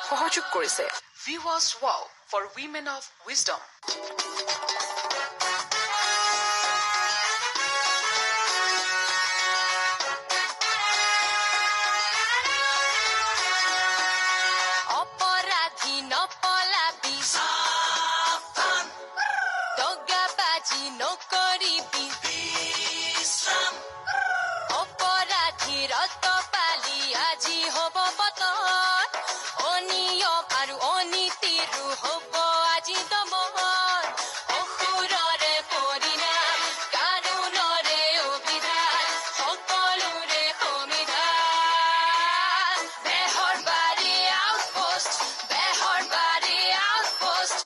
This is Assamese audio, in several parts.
সহযোগ কৰিছে ভিৱাছ wow for women of wisdom. অপৰাধী নপলাবি, দগাবাজি নকৰিবি, অপৰাধীৰ অতপালি আজি হ'ব বতৰ, অনিয়ম আৰু অনীতিৰো হ'ব আজি দমন, অসুৰৰে পৰিণাম কানুনৰে অভিধান, সকলোৰে সমিধান, বেহৰবাৰী আউটপোষ্ট, বেহৰবাৰী আউটপোষ্ট।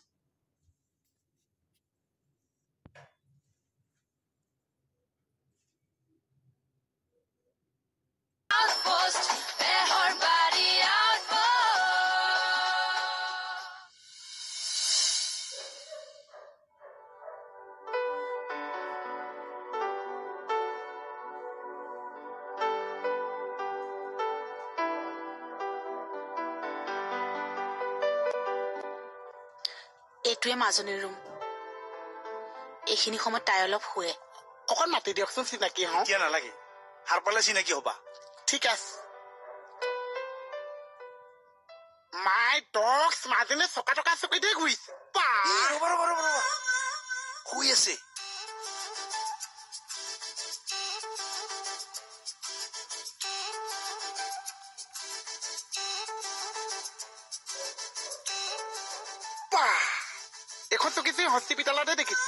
Outpost, বেহৰবাৰী এইটোৱে মাজনীৰ ৰুম। এইখিনি সময়ত তাই অলপ শুৱে। অকণ মাতি দিয়কচোন, চিনাকি হওঁ। কিয় নালাগে, সাৰ পালে চিনাকি হবা। ঠিক আছে। মাই ডগছ মাজনী চকা টকা চকীতে ঘূৰিছে। শুই আছে। এখন চকী যে হস্পিটেলতে দেখিছো।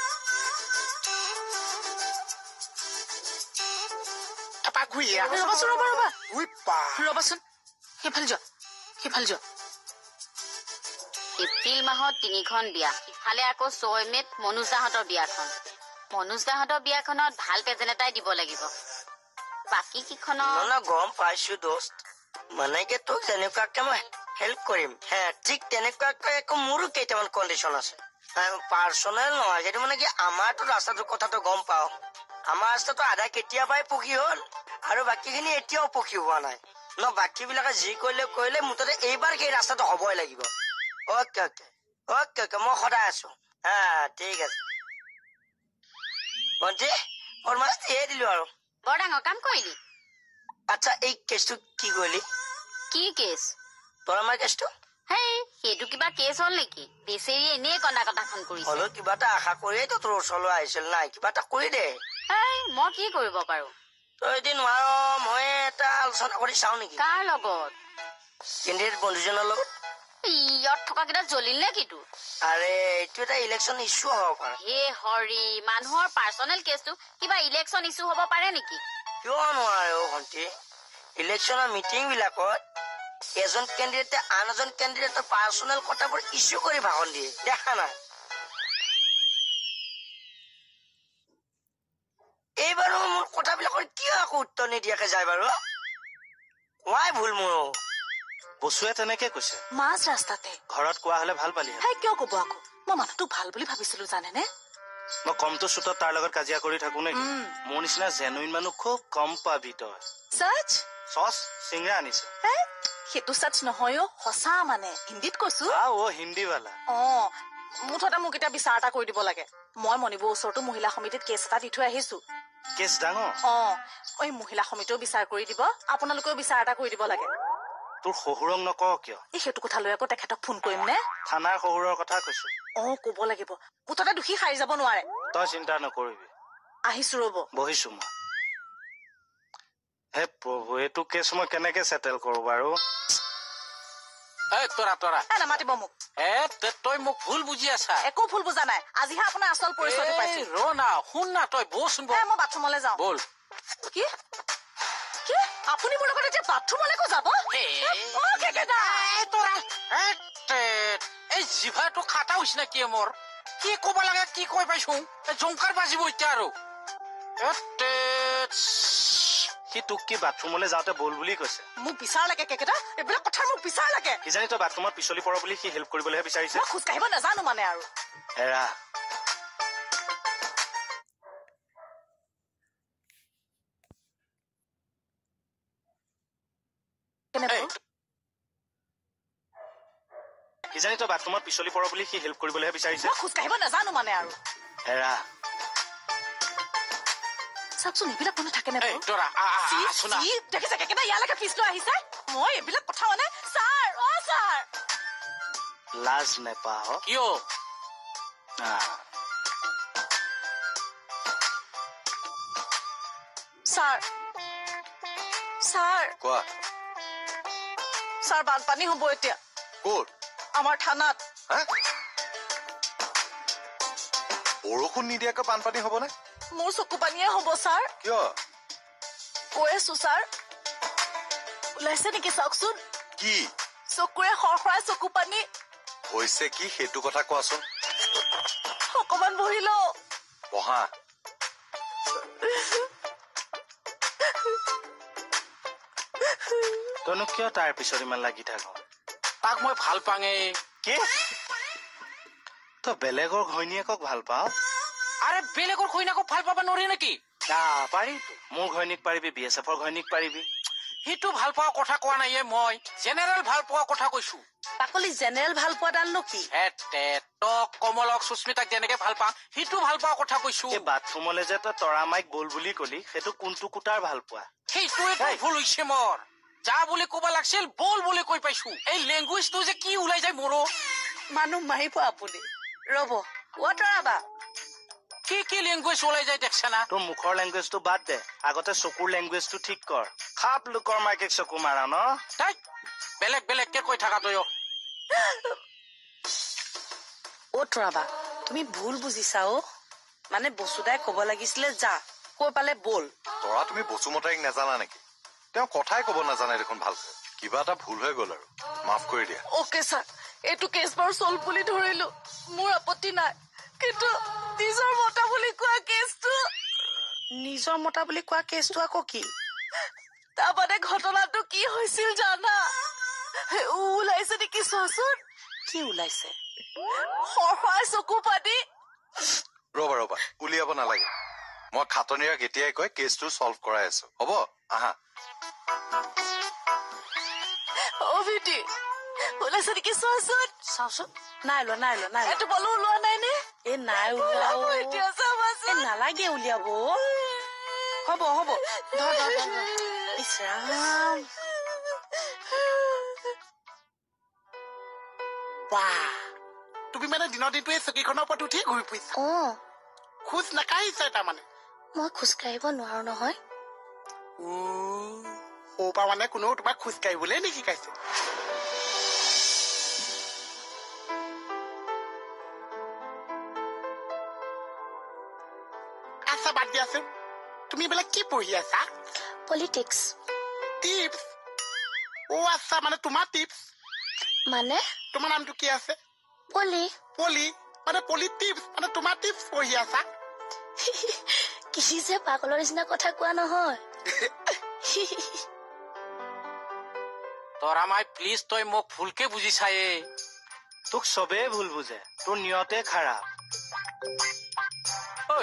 এপাক ঘূৰি ৰবাচোন, ৰবা ৰবা ৰবা ৰবাচোন, সেইফালে যোৱা, সেইফালে যোৱা। এপ্ৰিল মাহত 3খন বিয়া, ইফালে আকৌ 6 মেত মনোজ দাহঁতৰ বিয়াখন। মনোজ দাহঁতৰ বিয়াখনত ভাল প্ৰেজেণ্ট এটাই দিব লাগিব। বাকী কিখনত গম পাইছো দোস্ত, মানে কি তোক যেনেকুৱাকে মই হেল্প কৰিম, ঠিক তেনেকুৱাকৈ একো মোৰো কেইটামান কণ্ডিশ্যন আছে। পাৰ্চনেল নহয়, সেইটো মানে কি আমাৰতো ৰাস্তাটোৰ কথাটো গম পাও। আমাৰ ৰাস্তাটো আধা কেতিয়াবাই পকী হল আৰু বাকীখিনি এতিয়াও পকী হোৱা নাই ন। বাকী বিলাকে যি কৰিলে মুঠতে এইবাৰ সেই ৰাস্তাটো হবই লাগিব। অকে অকে অকে অকে, মই সদায় আছো। ঠিক আছে ভণ্টি, ফৰমাছ দিয়ে দিলো আৰু। বৰ ডাঙৰ কাম কৰিলি। আচ্ছা, এই কেছটো কি কৰিলি? কি কেছ? তোৰ আমাৰ কেছটো হেই, সেইটো কিবা কেছ হল নেকি? বেচেৰি এনেই কন্দা কটাখন কৰিছে। হলেও কিবা এটা আশা কৰিয়েতো তোৰ ওচৰলৈ আহিছিল। নাই, কিবা এটা কৰি দে। হেই, মই কি কৰিব পাৰো? তই যদি নোৱাৰ, মই এটা আলোচনা কৰি চাও নেকি? কাৰ লগত? কেণ্ডিডেট বন্ধুজনৰ লগত। ইয়াত থকা কেইটা জ্বলিল নে কি তোৰ? আৰে, এইটো এটা ইলেকশ্যন ইছ্যু হব পাৰে। হে হৰি, মানুহৰ পাৰ্চনেল কেছটো কিবা ইলেকশ্যন ইছ্যু হব পাৰে নেকি? কিয় নোৱাৰে অ ভণ্টি? ইলেকশ্যনৰ মিটিং বিলাকত এজন কেণ্ডিডেটে আন এজন কেণ্ডিডেটৰ পাৰ্চনেল কথাবোৰ ইছ্যু কৰি ভাষণ দিয়ে, দেখা নাই? এইবাৰো মোৰ কথাবিলাকৰ কিয় আকৌ উত্তৰ নিদিয়াকে যায় বাৰু? কোৱাই ভুল মোৰ। বসুৱে তেনেকে কৈছে। মাছ ৰাস্তাতে ঘৰত কোৱা হলে ভাল পালি। হাই, কিয় কব আকৌ? মই মানুহটো ভাল বুলি ভাবিছিলো, জানেনে? মই কমটো চুটত তাৰ লগত কাজিয়া কৰি থাকো নেকি? মোৰ নিচিনা জেনুইন মানুহ খুব কম পাবি তই। চাচ চচ চিংৰা আনিছো। সেইটো চাচ নহয় অ, সঁচা মানে। হিন্দীত কৈছো। হিন্দীৱালা। মুঠতে মোক এতিয়া বিচাৰ এটা কৰি দিব লাগে। মই মণিবৰ ওচৰতো মহিলা সমিতিত কেছ এটা দি থৈ আহিছো। কেছ ডাঙৰ? এই মহিলা সমিতিও বিচাৰ কৰি দিব, আপোনালোকেও বিচাৰ এটা কৰি দিব লাগে। তোৰ শহুৰক নকওঁ কিয়? সেইটো কথা লৈ আকৌ তেখেতক ফোন কৰিম নে? থানাৰ শহুৰৰ কথা কৈছো। কব লাগিব। মুঠতে দোষী সাৰি যাব নোৱাৰে। তই চিন্তা নকৰিবি। আহিছো ৰব। বহিছো মই। হে প্ৰভু, এইটো কেছ মই কেনেকে চেটেল কৰো বাৰু? তৰা নামাতিব মোক। তই মোক ভুল বুজি আছা। একো ভুল বুজা নাই, আজিহে আপোনাৰ আচল পৰিচয়টো পাইছো। ৰ না, শুন না, তই বচোন। মই বাথৰুমলৈ যাওঁ। বল। কি কি? আপুনি মোৰ লগত এতিয়া বাথৰুমলৈকো যাব? এই জিভাটো খাটা হৈছে না কি মোৰ? কি কব লাগে কি কৈ পাইছো? জংকাৰ বাজিব এতিয়া আৰু। সি তোক কি বাথৰুমলৈ যাওঁতে বল বুলি কৈছে? মোক বিচাৰ লাগে কেকেটা, এইবিলাক কথাৰ মোক বিচাৰ লাগে। কিজানি তই বাথৰুমত পিছলি পৰ বুলি সি হেল্প কৰিবলৈহে বিচাৰিছে। মই খোজ কাঢ়িব নাজানো মানে আৰু। এৰা। কিজানি তই বাথৰুমত পিছলি পৰ বুলি সি হেল্প কৰিবলৈহে বিচাৰিছে মই খোজকাঢ়িব নাজানো মানে আৰু হেৰা চাওকচোন এইবিলাক মানুহ থাকে নে এই তৰা শুনা দেখিছে কেনেবা ইয়ালৈকে ফিজ লৈ আহিছে মই এইবিলাক কথা মানে ছাৰ ছাৰ লাজ নেপাহ কিয় ছাৰ ছাৰ কোৱা ছাৰ বানপানী হ'ব এতিয়া ক'ত আমাৰ থানাত বৰষুণ নিদিয়াকৈ বানপানী হ'বনে মোৰ চকু পানীয়ে হ'ব ছাৰ কিয় কৈ আছো ছাৰ ওলাইছে নেকি চাওকচোন কি চকুৰে সৰসৰাই চকু পানী হৈছে কি সেইটো কথা কোৱাচোন অকমান বহি লওঁ বহা তইনো কিয় তাৰ পিছত ইমান লাগি থাক তাক মই ভাল পাঙে কি তই বেলেগৰ ঘৈণীয়েকক ভাল পাৱ আৰে বেলেগৰ ঘৈণীয়েকক ভাল পাব নোৱাৰি নেকি পাৰি মোৰ ঘৈণীক পাৰিবি BSFৰ ঘৈণীক পাৰিবি সেইটো ভাল পোৱা কথা কোৱা নাই মই জেনেৰেল ভাল পোৱা কথা কৈছো পাকলি জেনেৰেল ভাল পোৱা ডালনো কি তক কমলক সুস্মিতাক যেনেকে ভাল পা সেইটো ভাল পোৱা কথা কৈছো এই বাথৰুমলৈ যে তই তৰা মাইক বল বুলি কলি সেইটো কোনটো কুটাৰ ভাল পোৱা সেইটোৱে ভুল হৈছে মোৰ যা বুলি ক'ব লাগিছিল বল বুলি কৈ পাইছো এই লেংগুৱেজটো যে কি ওলাই যায় মোৰো মানুহ মাৰিব আপুনি ৰ'ব তৰাবা কি লেংগুৱেজ ওলাই যায় দেখছা না তোৰ মুখৰ লেংগুৱেজটো বাদ দে আগতে চকুৰ লেংগুৱেজটো ঠিক কৰ খাপ লোকৰ মাইকেক চকু মাৰা ন তাই বেলেগকে কৈ থাকা তই তৰাবা তুমি ভুল বুজিছা মানে বসুদাই ক'ব লাগিছিলে যা কৈ পালে বল তৰা তুমি বসুমতাইক নাজানা নেকি তেওঁ কথাই ক'ব নাজানে দেখোন ভালকৈ কিবা এটা ভুল হৈ গ'ল আৰু মাফ কৰি দিয়া অ'কে ছাৰ এইটো কেছ বাৰু চল্ভ বুলি ধৰিলো মোৰ আপত্তি নাই কিন্তু নিজৰ মতা বুলি কোৱা কেছটো আকৌ কি তাৰমানে ঘটনাটো কি হৈছিল জানা ওলাইছে নেকি চোৱাচোন কি ওলাইছে সৰসৰাই চকু পানী ৰবা উলিয়াব নালাগে মই খাটনিয়াক এতিয়াই কৈ কেছটো চল্ভ কৰাই আছো হ'ব আহা অভিটি ওলাইছে নেকি চাওচোন নাই লোৱা এইটো বলো ওলোৱা নাই নে নাই ওলাব এতিয়া চাবাচোন নালাগে উলিয়াব হ'ব ধৰ ইছৰাম তুমি মানে দিনৰ দিনটো এই চকীখনৰ ওপৰত উঠি ঘূৰি ফুৰিছা খোজ নাকাঢ়িছা তাৰমানে মই খোজ কাঢ়িব নোৱাৰো নহয় সৰুৰ পৰা মানে কোনেও তোমাক খোজ কাঢ়িবলৈ নিশিকাইছে আচ্ছা বাদ দিয়াচোন তুমি এইবিলাক কি পঢ়ি আছা পলিটিক্স টিপছ আচ্ছা মানে তোমাৰ টিপছ মানে তোমাৰ নামটো কি আছে পলি মানে পলি টিপছ মানে তোমাৰ টিপছ পঢ়ি আছা কি যে পাগলৰ নিচিনা কথা কোৱা নহয় তৰা মাই প্লিজ তই মোক ভুলকে বুজিছায়ে তোক চবেই ভুল বুজে তোৰ নিয়তে খাৰাপ ঐ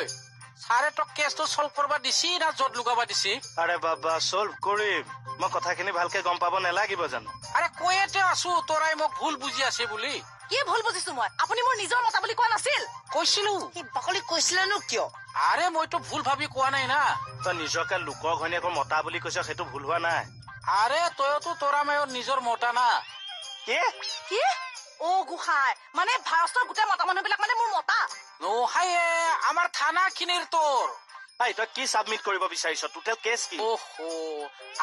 ছাৰে তোক কেছটো চল্ভ কৰিব দিছি না য'ত লুকাব দিছি আৰে বাবা চল্ভ কৰিম মই কথাখিনি ভালকে গম পাব নালাগিব জানো আৰে কৈয়েতে আছো তৰাই মোক ভুল বুজি আছে বুলি কি ভুল বুজিছো মই আপুনি মোৰ নিজৰ মতা বুলি কোৱা নাছিল কৈছিলো বাকলি কৈছিলেনো কিয় আৰে মইতো ভুল ভাবি কোৱা নাই না তই নিজকে লোকৰ ঘৈণীয়েকৰ মতা বুলি কৈছ সেইটো ভুল হোৱা নাই আৰে তইতো তৰা মায়ৰ নিজৰ মতা না কি গোসাঁই মানে ভাৰতৰ গোটেই মতা মানুহবিলাক মানে মোৰ মতা নোহায়ে আমাৰ থানা খিনিৰ তোৰ তই কি চাবমিট কৰিব বিচাৰিছ টোটেল কেছ কি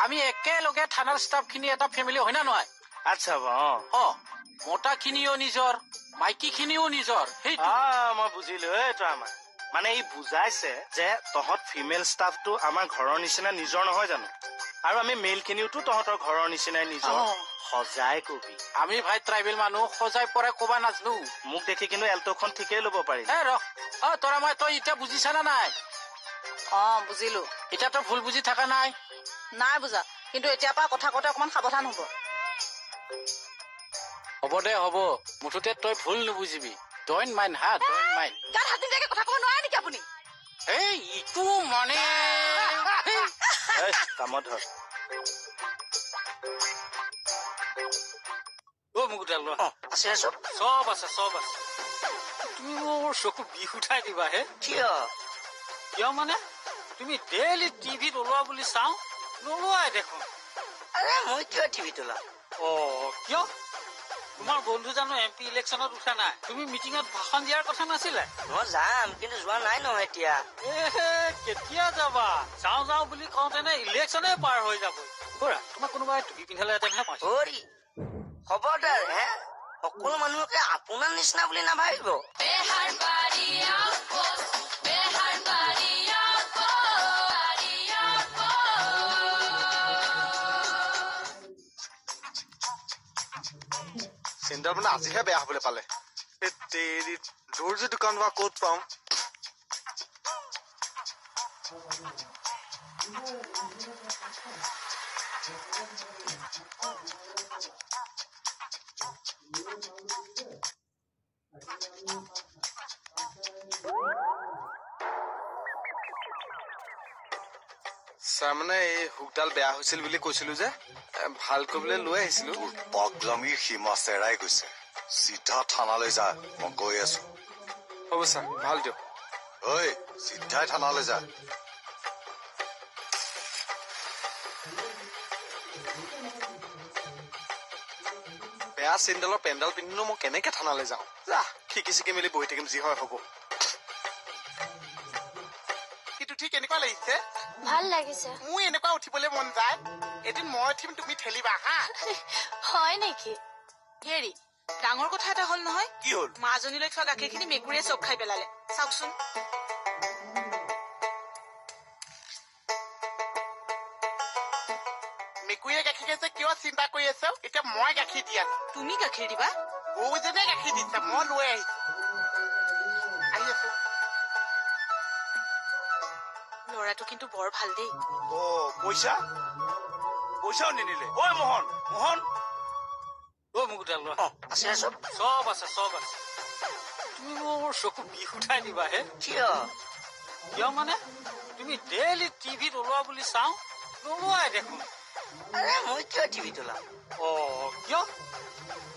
আমি একেলগে থানাৰ ষ্টাফ খিনি এটা ফেমিলি হয় না নহয় আচ্ছা মতা খিনিও নিজৰ মাইকী খিনিও নিজৰ মই বুজিলো তই আমাৰ মানে ই বুজাইছে যে তহঁত ফিমেল ষ্টাফটো আমাৰ ঘৰৰ নিচিনা নিজৰ নহয় জানো আৰু আমি মেইল খিনিওতো তহঁতৰ ঘৰৰ নিচিনাই নিজৰ সজাই কবি আমি ভাই ট্ৰাইবেল মানুহ সজাই পৰে কবা নাজানো মোক দেখি কিন্তু এল্টোখন ঠিকেই ল'ব পাৰিম তৰা মই তই এতিয়া বুজিছা না নাই বুজিলো এতিয়া তই ভুল বুজি থকা নাই বুজা কিন্তু এতিয়াৰ পৰা কথা কওঁতে অকমান সাৱধান হ'ব হ'ব মুঠতে তই ভুল নুবুজিবি ডন্ট মাইণ্ড গাত হাত নিদিয়াকে কথা ক'ব নোৱাৰে নেকি আপুনি ইটো মানে কামত ধৰ মুকুতা লোৱা আছে চব চব আছে তুমি মোৰ চকু বিষ উঠাই দিবা হে কিয় মানে তুমি ডেইলি টিভিত ওলোৱা বুলি চাওঁ নোলোৱাই দেখোন আৰে মই কিয় টিভিত ওলাম কিয় তোমাৰ বন্ধু জানো MP ইলেকশ্যনত উঠা নাই তুমি মিটিঙত ভাষণ দিয়াৰ কথা নাছিলে মই যাম কিন্তু যোৱা নাই নহয় এতিয়া কেতিয়া যাবা যাওঁ বুলি কওঁতেনে ইলেকশ্যনে পাৰ হৈ যাব বৰা তোমাক কোনোবাই টুপি পিন্ধালেহেঁতেনহে পাইছো খবৰদাৰ হে সকলো মানুহকে আপোনাৰ নিচিনা বুলি নাভাবিব বেহাৰবাৰী আউটপোষ্ট বেহাৰবাৰী চেণ্ডাৰ মানে আজিহে বেয়া হবলৈ পালে দৰ্জি দোকান বা ক'ত পাম ছাৰ মানে এই হুকডাল বেয়া হৈছিল বুলি কৈছিলো যে ভাল কৰিবলৈ লৈ আহিছিলো পগলামীৰ সীমা চেৰাই গৈছে চিধা থানালৈ যা মই গৈ আছো হ'ব ছাৰ ভাল দিয়ক ঐ চিধাই থানালৈ যা বেয়া চেণ্ডেলৰ পেণ্ডাল পিন্ধিনো মই কেনেকে থানালৈ যাওঁ যা খিকি চিকি মেলি বহি থাকিম যি হয় হ'ব সিটো ঠিক কেনেকুৱা লাগিছে ভাল লাগিছে মোৰ এনেকুৱা উঠিবলৈ মন যায় এদিন মই উঠিম তুমি ঠেলিবা হা হয় নেকি হেৰি ডাঙৰ কথা এটা হ'ল নহয় কি হ'ল মাজনীলৈ থোৱা গাখীৰখিনি মেকুৰীয়ে চব খাই পেলালে চাওকচোন মেকুৰীয়ে গাখীৰ খাইছে কিয় চিন্তা কৰি আছ এতিয়া মই গাখীৰ দি আছো তুমি গাখীৰ দিবা গৰুজনে গাখীৰ দিছে মই লৈ আহিছো আহি আছো ল'ৰাটো কিন্তু বৰ ভাল দেই পইচাও নিনিলে ঐ মোহন মুকুতা লোৱা আছে চব আছে তুমি মোৰ চকু বিষ উঠাই দিবা হে কিয় মানে তুমি ডেইলি টিভিত ওলোৱা বুলি চাওঁ নোলোৱাই দেখোন আৰে মই কিয় টিভিত ওলাম কিয়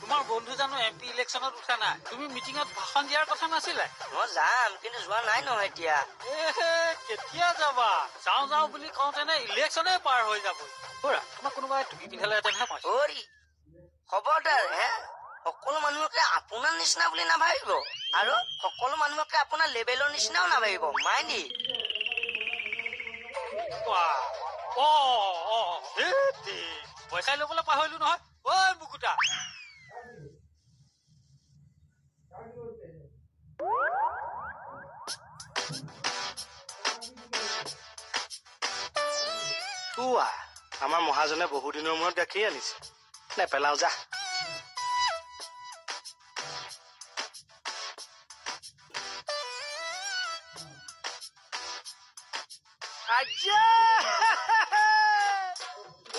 তোমাৰ বন্ধু জানো MP ইলেকশ্যনত উঠা নাই তুমি মিটিঙত ভাষণ দিয়াৰ কথা নাছিলে মই যাম কিন্তু যোৱা নাই নহয় এতিয়া কেতিয়া যাবা যাওঁ বুলি কওঁতেনে ইলেকশ্যনে পাৰ হৈ যাব বৰা তোমাক কোনোবাই টুপি পিন্ধালেহেঁতেনহে পাইছো খবৰদাৰ হে সকলো মানুহকে আপোনাৰ নিচিনা বুলি নাভাবিব আৰু সকলো মানুহকে আপোনাৰ লেবেলৰ নিচিনাও নাভাবিব মাইণ্ডি পইচাই লবলৈ পাহৰিলো নহয় ঐ মুকুতা আমাৰ মহাজনে বহুদিনৰ মূৰত গাখীৰ আনিছে নেপেলাও যা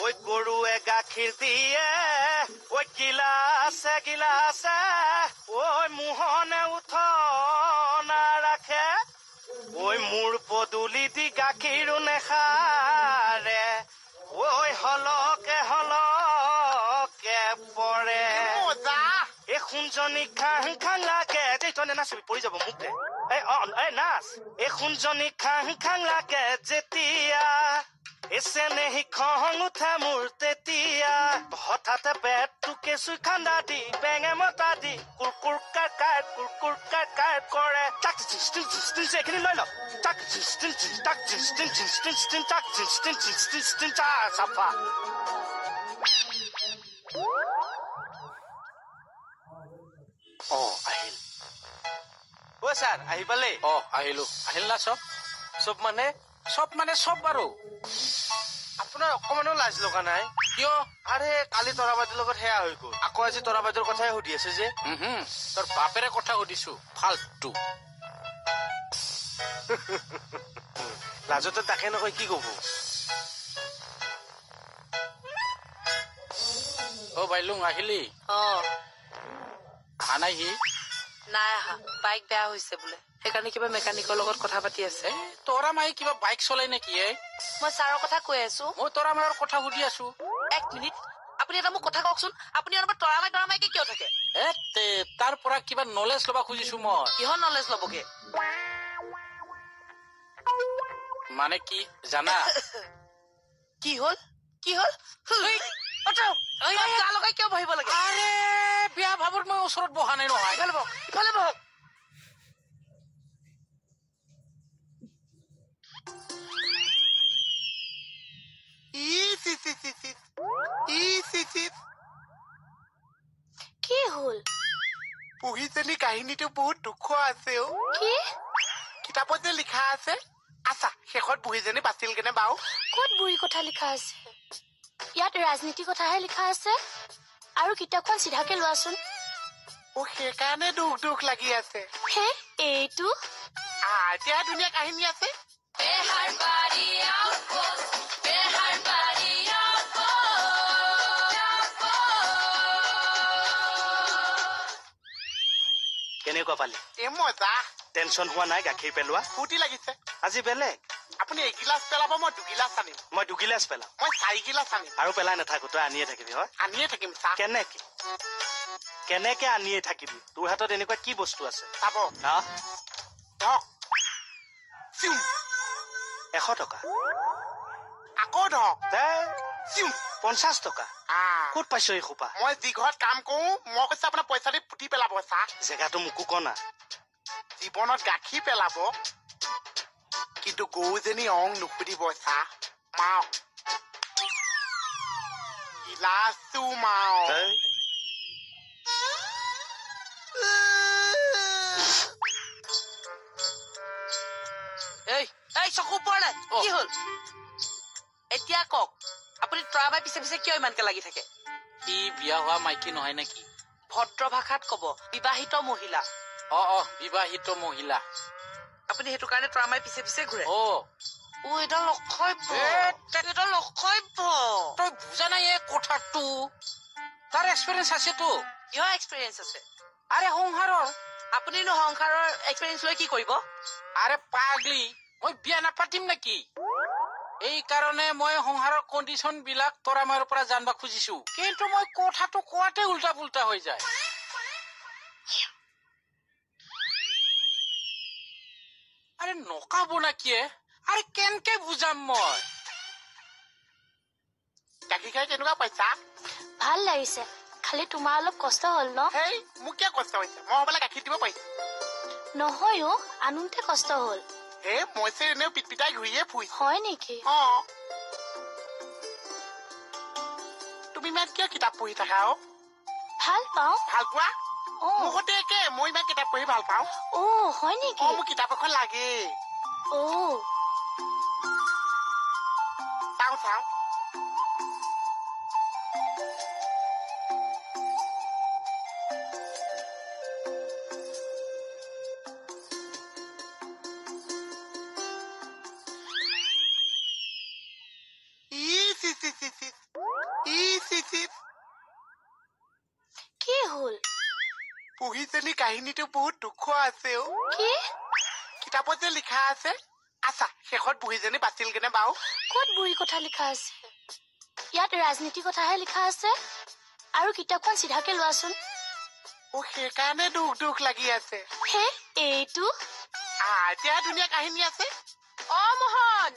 ঐ গৰুৱে গাখীৰ দিয়ে ঐ গিলাছে ঐ মোহনে উঠনা ৰাখে ঐ মোৰ পদূলি দি গাখীৰো নেখাৰে ঐ হলকে পৰে এই সোণজনী খাং লাগে দেই তই নাচিবি পৰি যাব মোক দে নাচ এই সোণজনী খাং লাগে যেতিয়া চেনেহী খং উঠে মোৰ তেতিয়া হঠাতে পেটটো কেঁচুই খান্দা দি বেঙে মতা দি কুৰকুৰ কাট কৰে এইখিনি লৈ ল চাফা আহিল ঐ ছাৰ আহি পালে আহিল না চব মানে চব বাৰু আপোনাৰ অকমানো লাজ লগা নাই কিয় আৰে কালি তৰাবাদীৰ লগত সেয়া হৈ গ'ল আকৌ আজি তৰাবাদীৰ কথাই সুধি আছে যে তোৰ বাপেৰে কথা সুধিছো ফাল্টু লাজতে তাকে নকয় কি কব বাইলুং আহিলি নাই সি নাই আহা বাইক বেয়া হৈছে বোলে সেইকাৰণে কিবা মেকানিকৰ লগত কথা পাতি আছে তোৰা মায়ে কিবা বাইক চলাই নেকি মই ছাৰৰ কথা কৈ আছো মই তোৰা মাৰ কথা সুধি আছো 1 মিনিট আপুনি এটা মোক কথা কওকচোন আপুনি অলপ তৰামাইকে কিয় থাকে তাৰ পৰা কিবা নলেজ ল'ব খুজিছো মই কিহৰ নলেজ ল'বগে মানে কি জানা কি হ'ল গা লগাই কিয় বহিব লাগে আৰে বিয়া ভাবত মই ওচৰত বহা নাই নহয় ইফালে বহক কি হ'ল পুহিজনী কাহিনীটো বহুত দুখ আছে কি কিতাপত যে লিখা আছে আচ্ছা শেষত বুঢ়ীজনী বাচিল কেনে বাৰু ক'ত বুঢ়ী কথা লিখা আছে ইয়াত ৰাজনীতি কথাহে লিখা আছে আৰু কিতাপখন চিধাকে লোৱাচোন সেইকাৰণে দুখ লাগি আছে হে এইটো এতিয়া ধুনীয়া কাহিনী আছে Behar body outpost. Behar body কেনেকুৱা পালি মজা টেনচন হোৱা নাই গাখীৰ পেলোৱা ফূৰ্তি লাগিছে আজি বেলেগ আপুনি 1 গিলাচ পেলাব মই 2 গিলাচ আনিম মই 2 গিলাচ পেলাম মই 4 গিলাচ আনিম আৰু পেলাই নাথাকো তই আনিয়ে থাকিবি হয় আনিয়ে থাকিম চাহ কেনেকে আনিয়ে থাকিবি তোৰ হাতত এনেকুৱা কি বস্তু আছে চাব ধক 100 টকা আকৌ ধক 50 টকা ক'ত পাইছ এই খোপা মই যি ঘৰত কাম কৰো মই কৈছো আপোনাৰ পইচা দি পুতি পেলাব চাহ জেগাটো মোকো কনা জীৱনত গাখীৰ পেলাব কিন্তু গৰুজনী অং নুসুধিব চাহ মাও গিলাচটো মাও এই চকু পৰে কি হ'ল এতিয়া কওক আপুনি তৰাবাই পিছে কিয় ইমানকে লাগি থাকে সি বিয়া হোৱা মাইকী নহয় নেকি ভদ্ৰ ভাষাত কব বিবাহিত মহিলা বিবাহিত মহিলা আপুনি সেইটো কাৰণে তৰামাই পিছে ঘূৰে এটা লক্ষ্য তই বুজা নাই এই কথাটো তাৰ এক্সপিৰিয়েঞ্চ আছেতো কিহৰ এক্সপিৰিয়েঞ্চ আছে আৰে সংসাৰৰ আপুনিনো সংসাৰৰ এক্সপিৰিয়েঞ্চ লৈ কি কৰিব আৰে পাগলি মই বিয়া নাপাতিম নেকি এই কাৰণে মই সংসাৰৰ কণ্ডিশ্যন বিলাক তৰামাইৰ পৰা জানিব খুজিছো কিন্তু মই কথাটো কোৱাতে উল্টা পুল্টা হৈ যায় আৰে নকাব না কিয়ে আৰে কেনেকে বুজাম মই গাখীৰ খাই কেনেকুৱা পাইছা ভাল লাগিছে খালি তোমাৰ অলপ কষ্ট হ'ল ন মোক কিয় কষ্ট হৈছে মই হ'বলে গাখীৰ দিব পাৰিছো নহয় আনোতে কষ্ট হ'ল মই যে এনেও পিটপিটাই ঘূৰিয়ে ফুৰিছো হয় নেকি তুমি ইমান কিয় কিতাপ পঢ়ি থাকা ভাল পাওঁ ভাল পোৱা মোৰ সৈতে একে মই ইমান কিতাপ পঢ়ি ভাল পাওঁ হয় নেকি মোক কিতাপ এখন লাগে চাওঁ কি হ'ল পুহিজনী কাহিনীটো বহুত দুখ আছে কি কিতাপত যে লিখা আছে আচ্ছা শেষত বুঢ়ীজনী বাচিল কেনে বাৰু ক'ত বুঢ়ী কথা লিখা আছে ইয়াত ৰাজনীতি কথাহে লিখা আছে আৰু কিতাপখন চিধাকে লোৱাচোন সেইকাৰণে দুখ লাগি আছে হে এইটো এতিয়া ধুনীয়া কাহিনী আছে মোহন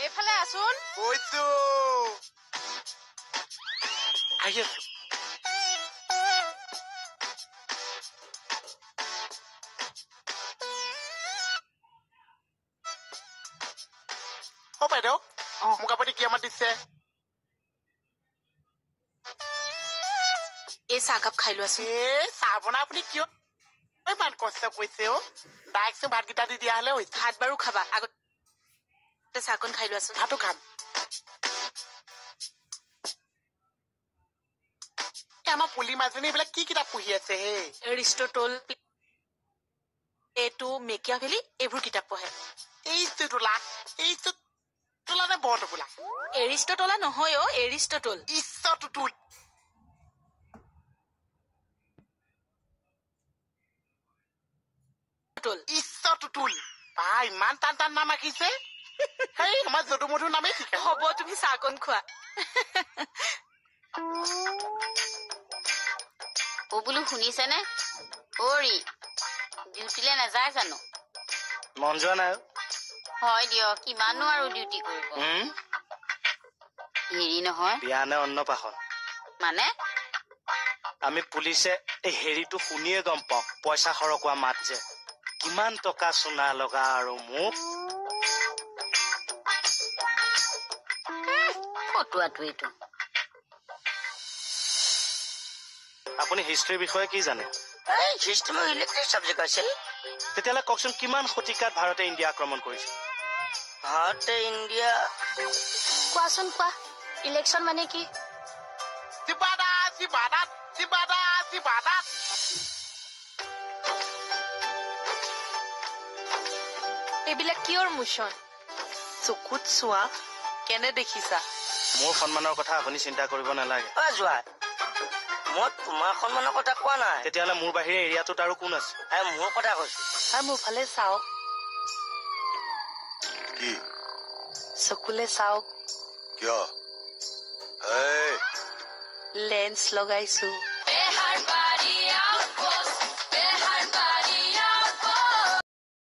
এইফালে আছোন আহি আছো বাইদেউ মোক আপুনি কি মাতিছে এই চাহকাপ খাই লোৱাচোন চাহ বনাই আপুনি কিয় ইমান কষ্ট কৰিছে ডাইৰেক্ট ভাতকেইটা দি দিয়া হলে ভাত বাৰু খাবা আগতে চাহকণ খাই লোৱাচোন ভাতো খাম আমাৰ পুলি মাজনী এইবিলাক কি কিতাপ পঢ়ি আছে এৰিষ্টটল এইটো মেকিয়াভেলি এইবোৰ কিতাপ পঢ়ে তোলা নে বৰ টোপোলা এৰিষ্টটলা নহয় এৰিষ্টটল ইমান টান নাম ৰাখিছে আমাৰ যদু মধুৰ নামেই ঠিক হ'ব তুমি চাহকণ খোৱা অ বোলো শুনিছেনে অৰি ডিউটিলে নাযায় জানো মন যোৱা নাই হয় দিয়ক কিমানো আৰু ডিউটি কৰিব হেৰি নহয় বিয়া নে অন্নপ্ৰাশন মানে আমি পুলিচে এই হেৰিটো শুনিয়ে গম পাওঁ পইচা সৰকোৱা মাত যে কিমান টকা চোনা লগা আৰু মোক ফটোৱাটো এইটো আপুনি হিষ্ট্ৰীৰ বিষয়ে কি জানে এই হিষ্ট্ৰী মোৰ ইলেক্ট্ৰিক চাবজেক্ট আছিল তেতিয়াহ'লে কওকচোন কিমান শতিকাত ভাৰতে ইণ্ডিয়া আক্ৰমণ কৰিছিল ভাৰতে ইণ্ডিয়া কোৱাচোন কোৱা ইলেকশ্যন মানে কি চিবাদা চিবাদাত চিবাদা চিবাদাত এইবিলাক কিয়ৰ মোচন চকুত চোৱা কেনে দেখিছা মোৰ সন্মানৰ কথা আপুনি চিন্তা কৰিব নালাগে যোৱা মই তোমাৰ সন্মানৰ কথা কোৱা নাই তেতিয়াহ'লে মোৰ বাহিৰে এৰিয়াটোত আৰু কোন আছে মোৰ কথা কৈছো আৰু মোৰ ফালে চাওক কি চকুলে চাওক কিয় এই লেন্স লগাইছো Dejar party outpost.